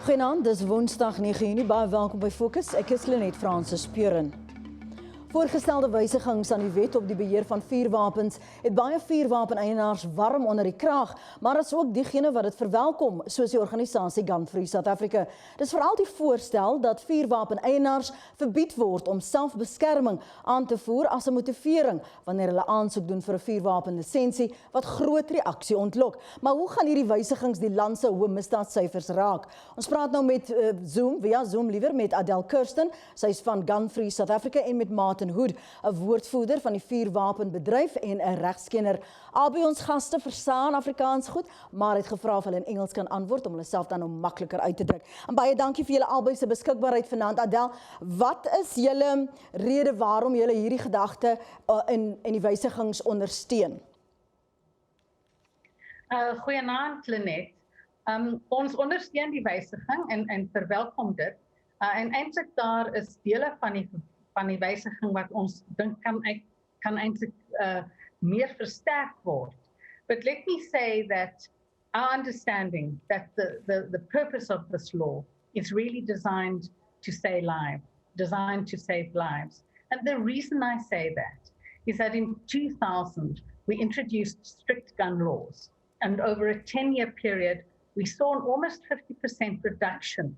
Goeienaand, dis Woensdag 9 Junie, baie welkom by Fokus. Ek is Francis Puren. Voorgestelde wysigings aan die wet op die beheer van vuurwapens het baie vuurwapeneienaars warm onder die kraag, maar is ook diegene wat dit verwelkom, soos die organisasie Gun Free South Africa. Dis veral die voorstel dat vuurwapeneienaars verbied word om selfbeskerming aan te voer as 'n motivering wanneer hulle aansoek doen vir 'n vuurwapenlisensie wat groot reaksie ontlok. Maar hoe gaan hierdie wysigings die land se hoë misdaadsyfers raak? Ons praat nou met via Zoom liewer met Adele Kirsten, sy is van Gun Free South Africa en met Hood, 'n woordvoerder van die vuurwapenbedryf en 'n regskenner. Albei ons gaste verstaan Afrikaans goed, maar het gevra of hulle in Engels kan antwoord om hulle self dan nou makliker uit te druk. En baie dankie vir julle albei se beskikbaarheid vanaand. Adele, wat is julle rede waarom julle hierdie gedagte in die wysigings ondersteun? Goeienaand, Lenet. Ons ondersteun die wysiging en verwelkom dit. En eintlik daar is dele van die wysiging wat ons dink kan eintlik meer versterk word. But let me say that our understanding that the purpose of this law is really designed to save lives. And the reason I say that is that in 2000 we introduced strict gun laws, and over a 10-year period we saw an almost 50% reduction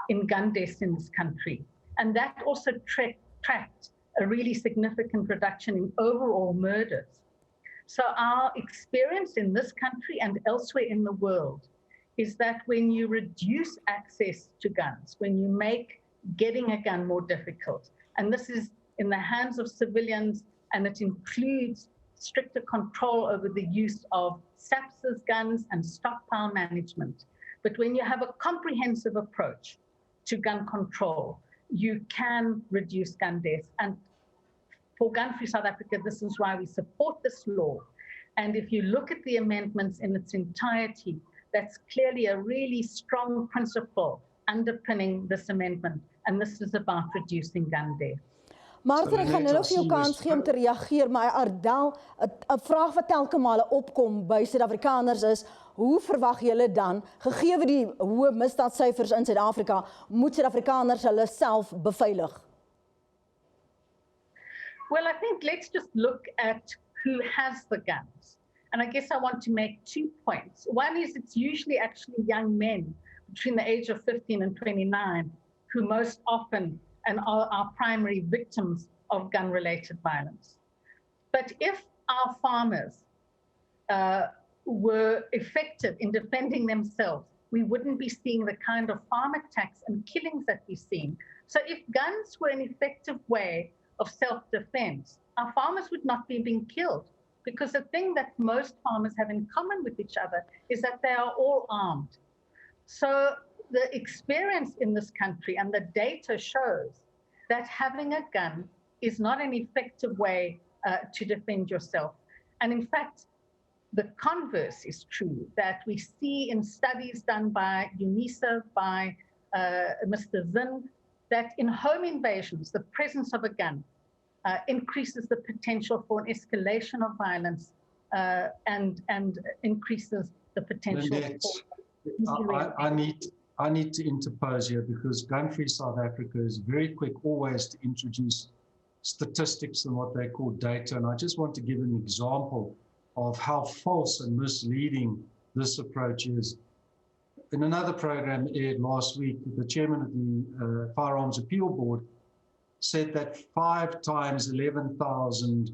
in gun deaths in this country, and that also tracked a really significant reduction in overall murders. So our experience in this country and elsewhere in the world is that when you reduce access to guns, when you make getting a gun more difficult, and this is in the hands of civilians, and it includes stricter control over the use of SABC's guns and stockpile management. But when you have a comprehensive approach to gun control, you can reduce gun deaths. And for Gun Free South Africa, this is why we support this law. And if you look at the amendments in its entirety, that's clearly a really strong principle underpinning this amendment. And this is about reducing gun deaths. Martin, ek gaan nou vir jou kans gee om te reageer, maar Adele, 'n vraag wat telke male opkom by Suid-Afrikaners is, hoe verwag julle dan, gegee die hoë misdaadsyfers in Suid-Afrika, moet Suid-Afrikaners hulle self beveilig? Well, I think let's just look at who has the guns. And I guess I want to make 2 points. One is it's usually actually young men between the age of 15 and 29 who most often and are our primary victims of gun-related violence. But if our farmers were effective in defending themselves, we wouldn't be seeing the kind of farm attacks and killings that we've seen. So if guns were an effective way of self-defense, our farmers would not be being killed, because the thing that most farmers have in common with each other is that they are all armed. So the experience in this country and the data shows that having a gun is not an effective way to defend yourself. And in fact, the converse is true, that we see in studies done by UNICEF, by Mr. Zinn, that in home invasions, the presence of a gun increases the potential for an escalation of violence and increases the potential for... I need to interpose here, because Gun Free South Africa is very quick always to introduce statistics and what they call data. And I just want to give an example of how false and misleading this approach is. In another program aired last week, the chairman of the Firearms Appeal Board said that 5 times 11,000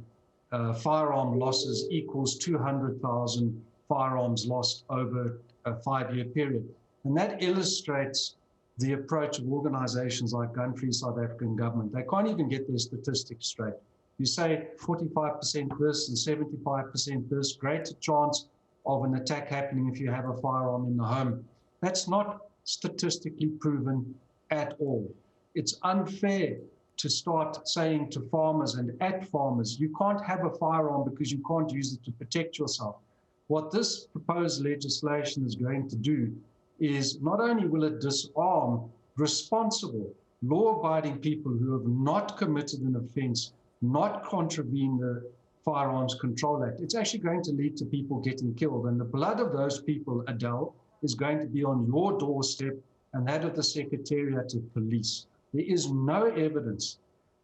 firearm losses equals 200,000 firearms lost over a 5-year period. And that illustrates the approach of organizations like Gun Free South African government. They can't even get their statistics straight. You say 45% this and 75% this, greater chance of an attack happening if you have a firearm in the home. That's not statistically proven at all. It's unfair to start saying to farmers and at farmers, you can't have a firearm because you can't use it to protect yourself. What this proposed legislation is going to do is not only will it disarm responsible, law-abiding people who have not committed an offense, not contravened the Firearms Control Act, it's actually going to lead to people getting killed. And the blood of those people, Adele, is going to be on your doorstep and that of the Secretariat of Police. There is no evidence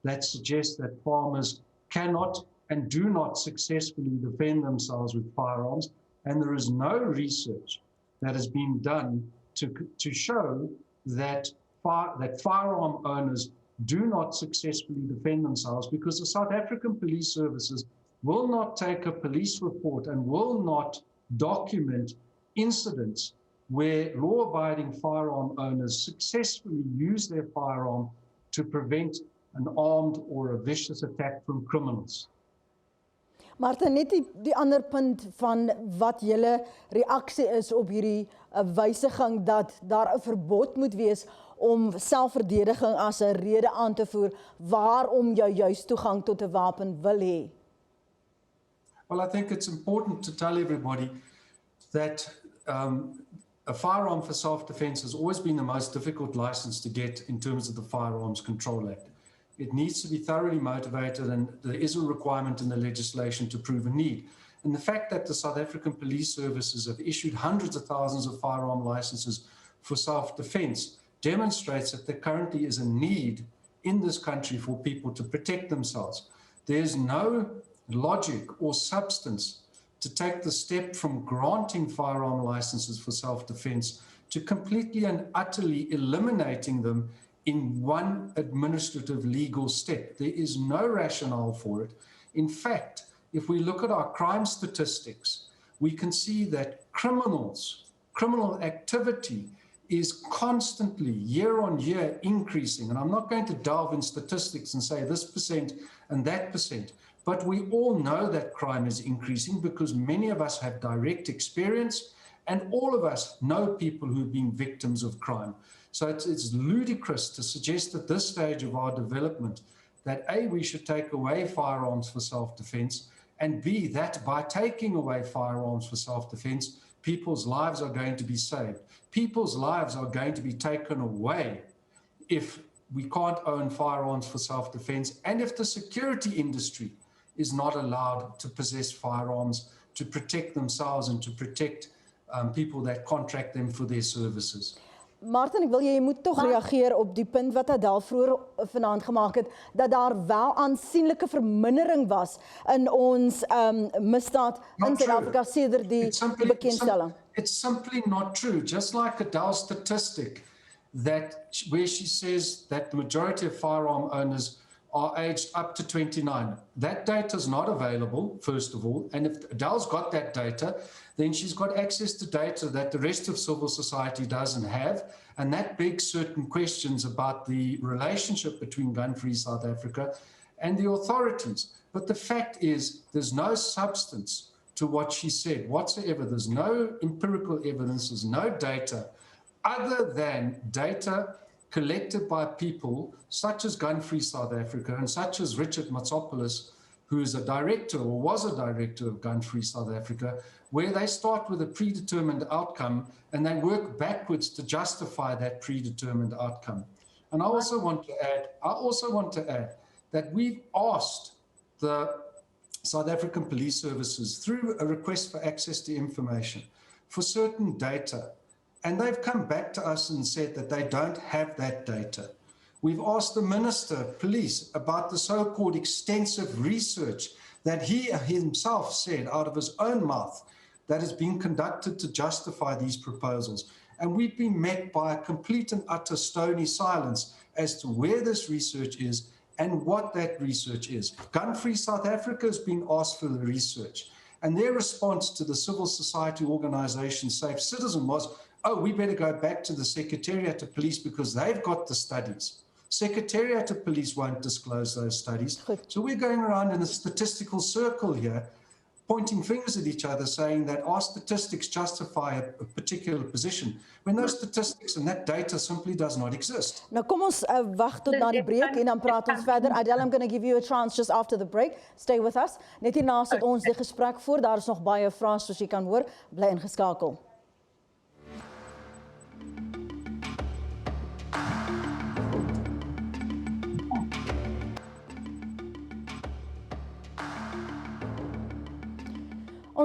that suggests that farmers cannot and do not successfully defend themselves with firearms, and there is no research that has been done to show that firearm owners do not successfully defend themselves, because the South African Police Services will not take a police report and will not document incidents where law-abiding firearm owners successfully use their firearm to prevent an armed or a vicious attack from criminals. Martha, net die ander punt van wat julle reaksie is op hierdie wysiging dat daar 'n verbod moet wees om selfverdediging as 'n rede aan te voer waarom jy juist toegang tot 'n wapen wil hê. Well, I think it's important to tell everybody that a firearm for self-defense has always been the most difficult license to get in terms of the Firearms Control Act. It needs to be thoroughly motivated, and there is a requirement in the legislation to prove a need. And the fact that the South African Police Services have issued hundreds of thousands of firearm licenses for self-defense demonstrates that there currently is a need in this country for people to protect themselves. There's no logic or substance to take the step from granting firearm licenses for self-defense to completely and utterly eliminating them in one administrative legal step. There is no rationale for it. In fact, if we look at our crime statistics, we can see that criminal activity is constantly, year on year, increasing. And I'm not going to delve in statistics and say this percent and that percent, but we all know that crime is increasing because many of us have direct experience, and all of us know people who've been victims of crime. So it's ludicrous to suggest at this stage of our development that A, we should take away firearms for self-defense, and B, that by taking away firearms for self-defense, people's lives are going to be saved. People's lives are going to be taken away if we can't own firearms for self-defense, and if the security industry is not allowed to possess firearms to protect themselves and to protect people that contract them for their services. Martin, ek wil jy moet tog reageer op die punt wat Adele vroeër vanaand gemaak het, dat daar wel aansienlike vermindering was in ons misdaad in Suid-Afrika sedert die bekendstelling. It's simply not true. Just like Adele's statistic where she says that the majority of firearm owners are aged up to 29. That data is not available, first of all, and if Adele's got that data, then she's got access to data that the rest of civil society doesn't have, and that begs certain questions about the relationship between Gun-Free South Africa and the authorities. But the fact is, there's no substance to what she said whatsoever. There's no empirical evidence, there's no data, other than data collected by people such as Gun-Free South Africa and such as Richard Matsopoulos, who is a director or was a director of Gun-Free South Africa, where they start with a predetermined outcome and they work backwards to justify that predetermined outcome. And I also want to add that we've asked the South African Police Services through a request for access to information for certain data. And they've come back to us and said that they don't have that data. We've asked the Minister of Police about the so-called extensive research that he himself said out of his own mouth that has been conducted to justify these proposals. And we've been met by a complete and utter stony silence as to where this research is and what that research is. Gun-Free South Africa has been asked for the research. And their response to the civil society organization Safe Citizen was, oh, we better go back to the Secretariat of Police because they've got the studies. Secretariat of Police won't disclose those studies. So we're going around in a statistical circle here, pointing fingers at each other, saying that our statistics justify a particular position, when those statistics and that data simply does not exist. Nou kom ons wag tot na die breek en dan praat ons verder. Adele, I'm going to give you a chance just after the break. Stay with us. Net hierna sit ons die gesprek voor. Daar is nog baie vrae soos jy kan hoor. Bly ingeskakel.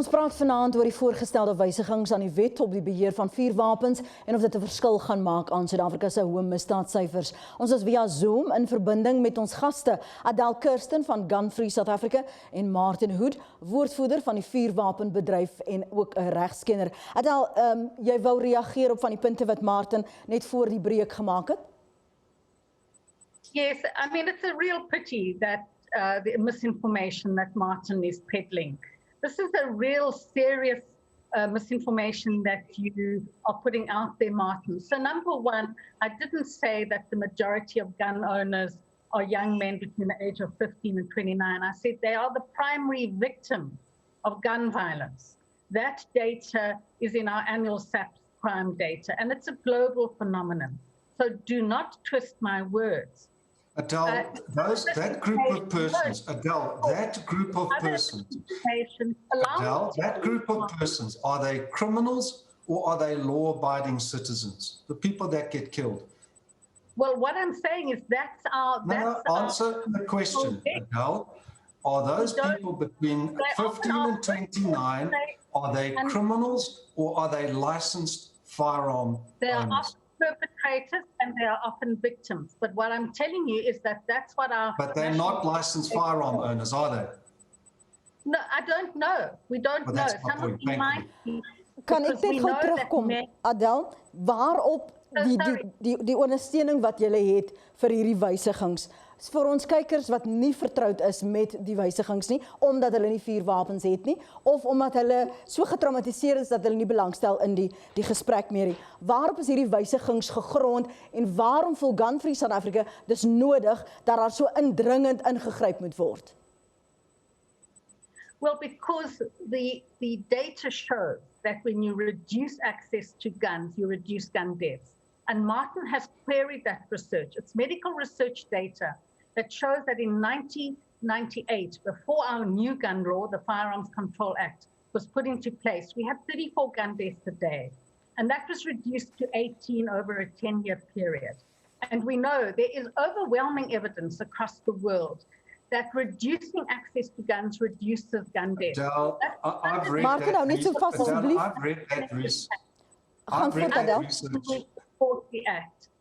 Ons praat vanaand oor die voorgestelde wysigings aan die wet op die beheer van vuurwapens en of dit 'n verskil gaan maak aan Suid-Afrika se hoë misdaadsyfers. Ons is via Zoom in verbinding met ons gaste, Adele Kirsten van Gun Free South Africa en Martin Hood, woordvoerder van die vuurwapenbedryf en ook 'n regskenner. Adele, jy wou reageer op van die punte wat Martin net voor die breek gemaak het? Yes, I mean, it's a real pity that the misinformation that Martin is peddling. This is a real serious misinformation that you are putting out there, Martin. So number one, I didn't say that the majority of gun owners are young men between the age of 15 and 29. I said they are the primary victim of gun violence. That data is in our annual SABC crime data, and it's a global phenomenon. So do not twist my words. Adele, that group of persons, Adele, that group of persons, Adele, that group of persons, are they criminals or are they law-abiding citizens? The people that get killed. Well, what I'm saying is answer the question, Adele. Are those people between 15 and 29, are they criminals or are they licensed firearm owners? Perpetrators and they are often victims. But what I'm telling you is that that's what our... But they're not licensed firearm owners, are they? No, I don't know. We don't know. Some of them might be. Kan ek net gou terugkom, Adele, waarop die ondersteuning wat julle het vir hierdie wysigings? Vir ons kykers wat nie vertroud is met die wysigings nie, omdat hulle nie vuurwapens het nie, of omdat hulle so getraumatiseer is dat hulle nie belangstel in die gesprek meer nie. Waarop is hierdie wysigings gegrond en waarom voel Gun Free South Africa dis nodig dat daar so indringend ingegryp moet word? Well, because the data shows that when you reduce access to guns, you reduce gun deaths. And Martin has queried that research. It's medical research data that shows that in 1998, before our new gun law, the Firearms Control Act, was put into place, we had 34 gun deaths a day. And that was reduced to 18 over a 10-year period. And we know there is overwhelming evidence across the world that reducing access to guns reduces gun deaths. Adele, I've read Martin, that research. I've read that research.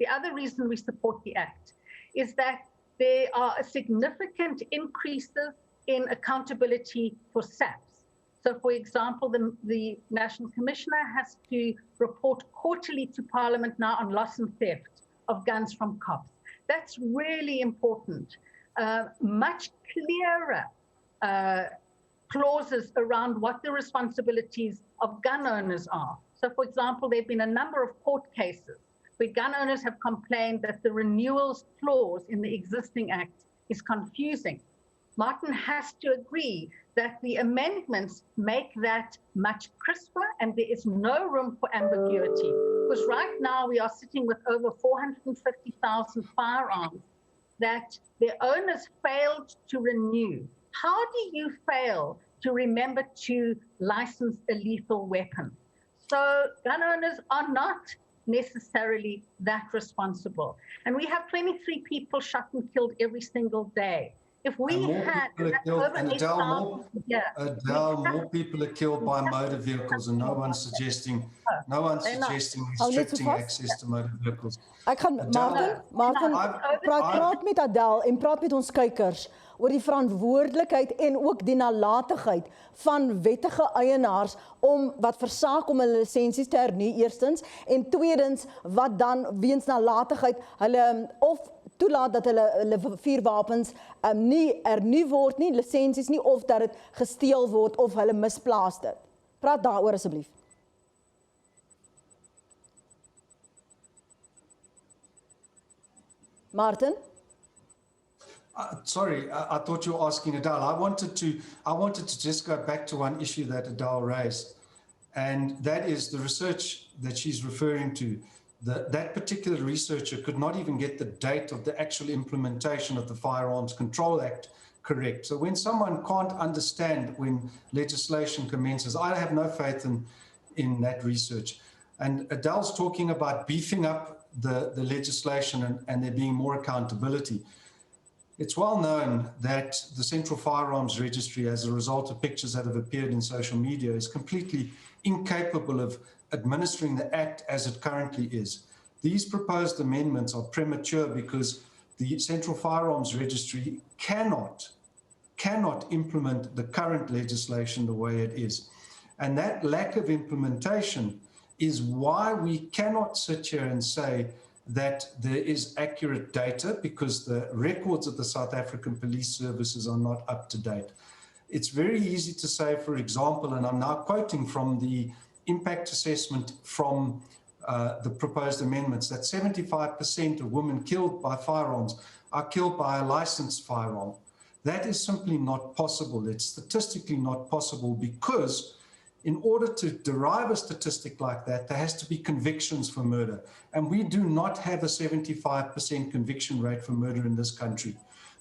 The other reason we support the Act is that there are significant increases in accountability for SAPs. So, for example, the National Commissioner has to report quarterly to Parliament now on loss and theft of guns from cops. That's really important. Much clearer clauses around what the responsibilities of gun owners are. So, for example, there have been a number of court cases where gun owners have complained that the renewals clause in the existing act is confusing. Martin has to agree that the amendments make that much crisper and there is no room for ambiguity. Because right now we are sitting with over 450,000 firearms that their owners failed to renew. How do you fail to remember to license a lethal weapon? So gun owners are not necessarily that responsible. And we have 23 people shot and killed every single day. If we had over 8,000, Adele, more people are killed by motor vehicles, and no one's suggesting restricting access to motor vehicles. Ek gaan Martin praat met Adele en praat met ons kykers oor die verantwoordelikheid en ook die nalatigheid van wettige eienaars wat versaak om hulle lisensies te hernie eerstens en tweedens wat dan weens nalatigheid hulle of toelaat dat hulle vuurwapens nie hernie word nie, lisensies nie, of dat dit gesteel word of hulle misplaas dit. Praat daaroor asseblief. Martin? Sorry, I thought you were asking Adele. I wanted to just go back to one issue that Adele raised, and that is the research that she's referring to. That particular researcher could not even get the date of the actual implementation of the Firearms Control Act correct. So when someone can't understand when legislation commences, I have no faith in that research. And Adele's talking about beefing up the legislation and there being more accountability. It's well known that the Central Firearms Registry, as a result of pictures that have appeared in social media, is completely incapable of administering the Act as it currently is. These proposed amendments are premature because the Central Firearms Registry cannot implement the current legislation the way it is. And that lack of implementation is why we cannot sit here and say that there is accurate data, because the records of the South African Police Services are not up to date. It's very easy to say, for example, and I'm now quoting from the impact assessment from the proposed amendments, that 75% of women killed by firearms are killed by a licensed firearm. That is simply not possible. It's statistically not possible, because in order to derive a statistic like that, there has to be convictions for murder. And we do not have a 75% conviction rate for murder in this country.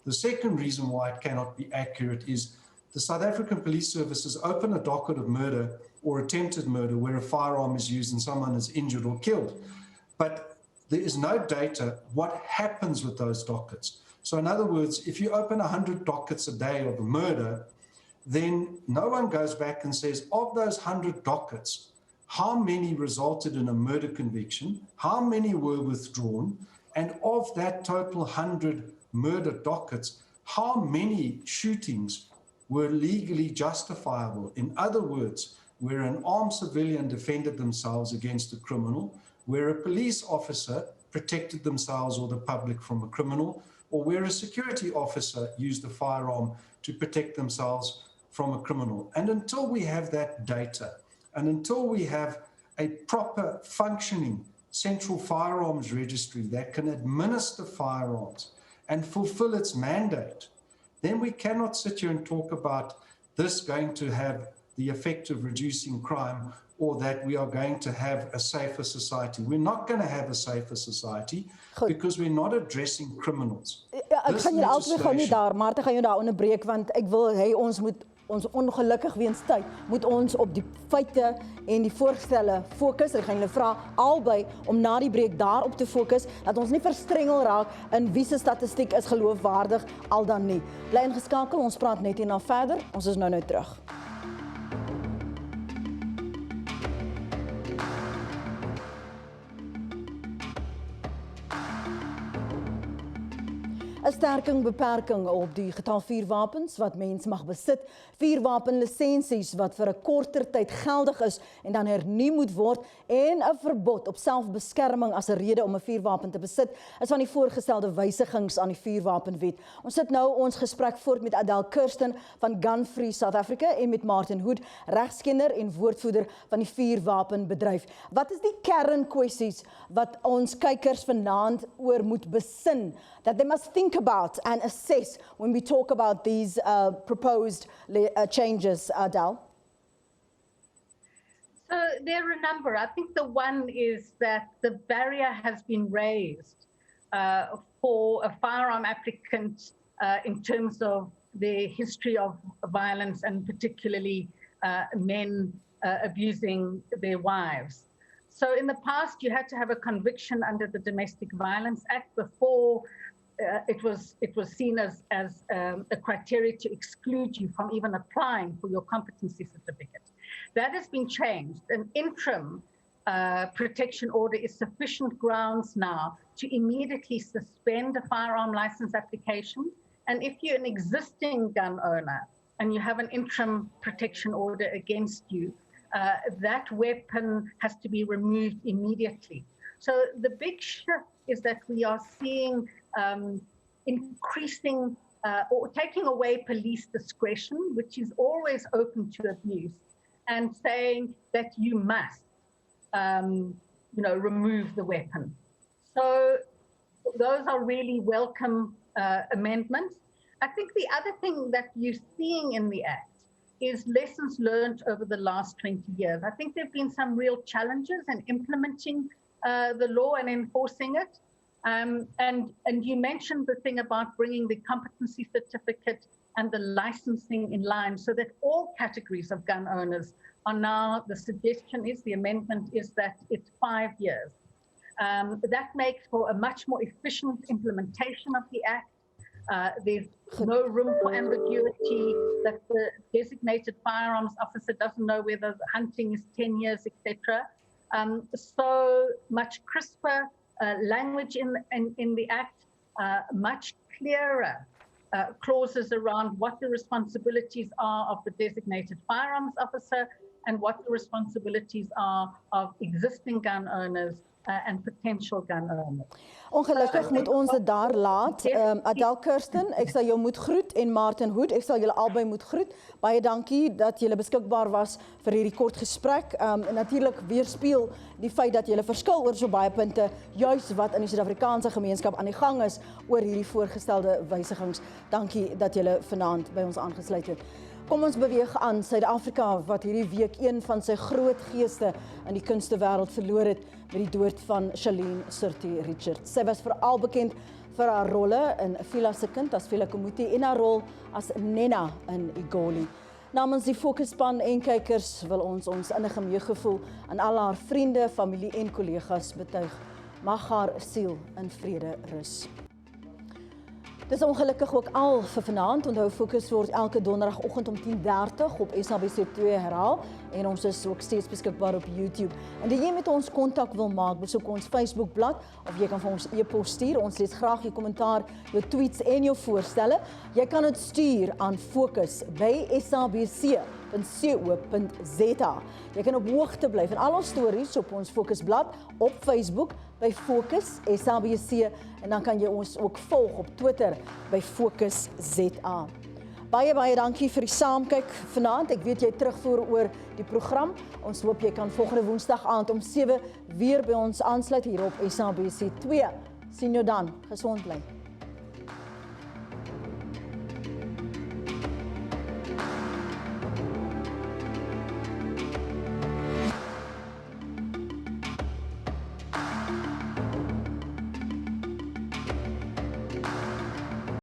The second reason why it cannot be accurate is the South African Police Services open a docket of murder or attempted murder where a firearm is used and someone is injured or killed. But there is no data what happens with those dockets. So in other words, if you open 100 dockets a day of a murder, then no one goes back and says, of those 100 dockets, how many resulted in a murder conviction, how many were withdrawn, and of that total 100 murder dockets, how many shootings were legally justifiable? In other words, where an armed civilian defended themselves against a criminal, where a police officer protected themselves or the public from a criminal, or where a security officer used a firearm to protect themselves from a criminal. And until we have that data, and until we have a proper functioning Central Firearms Registry that can administer firearms and fulfill its mandate, then we cannot sit here and talk about this going to have the effect of reducing crime, or that we are going to have a safer society. We're not going to have a safer society because we're not addressing criminals. Ek gaan julle albei gou nie daar, maar ek gaan jou daar onderbreek, want ek wil hê ons moet ons ongelukkig weens tyd moet ons op die feite en die voorgestelde fokus. Ek gaan julle vra albei om na die breek daarop te fokus, dat ons nie verstrengel raak in wie se statistiek is geloofwaardig al dan nie. Bly ingeskakel, ons praat net hierna verder. Ons is nou terug. 'n sterking beperking op die getal vuurwapens wat mens mag besit, vuurwapenlisensies wat vir 'n korter tyd geldig is en dan hernu moet word, en 'n verbod op selfbeskerming as 'n rede om 'n vuurwapen te besit, is van die voorgestelde wysigings aan die vuurwapenwet. Ons sit nou ons gesprek voort met Adele Kirsten van Gun Free South Africa en met Martin Hood, regskenner en woordvoerder van die vuurwapenbedryf. Wat is die kernkwessies wat ons kykers vanaand oor moet besin, that they must think about and assess when we talk about these proposed changes, Adele? So there are a number. I think the one is that the barrier has been raised for a firearm applicant in terms of their history of violence, and particularly men abusing their wives. So in the past, you had to have a conviction under the Domestic Violence Act before it was seen as a criteria to exclude you from even applying for your competency certificate. That has been changed. An interim protection order is sufficient grounds now to immediately suspend a firearm license application. And if you're an existing gun owner and you have an interim protection order against you, that weapon has to be removed immediately. So the big shift is that we are seeing increasing or taking away police discretion, which is always open to abuse, and saying that you must, remove the weapon. So those are really welcome amendments. I think the other thing that you're seeing in the Act is lessons learned over the last 20 years. I think there have been some real challenges in implementing the law and enforcing it. And you mentioned the thing about bringing the competency certificate and the licensing in line so that all categories of gun owners are now, the suggestion is, the amendment is that it's 5 years. That makes for a much more efficient implementation of the Act. There's no room for ambiguity, that the designated firearms officer doesn't know whether hunting is 10 years, etc. So much crisper language in the Act, much clearer clauses around what the responsibilities are of the designated firearms officer and what the responsibilities are of existing gun owners and potential gun owners. Ongelukkig moet ons dit daar laat. Adele, Kirsten, ek sal jou moet groet en Martin Hoed, ek sal julle albei moet groet. Baie dankie dat julle beskikbaar was vir hierdie kort gesprek. En natuurlik weerspieël die feit dat julle verskil oor so baie punte, juis wat in die Suid-Afrikaanse gemeenskap aan die gang is oor hierdie voorgestelde wysigings. Dankie dat julle vanaand by ons aangesluit het. Kom ons beweeg aan. Suid-Afrika wat hierdie week een van sy groot geeste in die kunstewêreld verloor het met die dood van Shalene Surti Richards. Sy was veral bekend vir haar rolle in Fila se kind as Fela Komuti en haar rol as Nena in Igoli. Namens die Fokusspan en kykers wil ons innige meegevoel aan al haar vriende, familie en kollegas betuig. Mag haar siel in vrede rus. Dis ongelukkig ook al vir vanaand. Onthou Fokus word elke donderdagoggend om 10:30 op SABC 2 herhaal en ons is ook steeds beskikbaar op YouTube. Indien jy met ons kontak wil maak, besoek ons Facebookblad of jy kan vir ons e-pos stuur. Ons lees graag jou kommentaar, jou tweets en jou voorstelle. Jy kan dit stuur aan fokus@sabc.co.za. Jy kan op hoogte bly van al ons stories op ons Fokusblad, op Facebook by Fokus SABC en dan kan jy ons ook volg op Twitter by Fokus ZA. Baie dankie vir die saamkyk vanaand. Ek weet jy terugvoer oor die program. Ons hoop jy kan volgende Woensdag aand om 7 weer by ons aansluit hier op SABC 2. Sien jou dan. Gesond bly.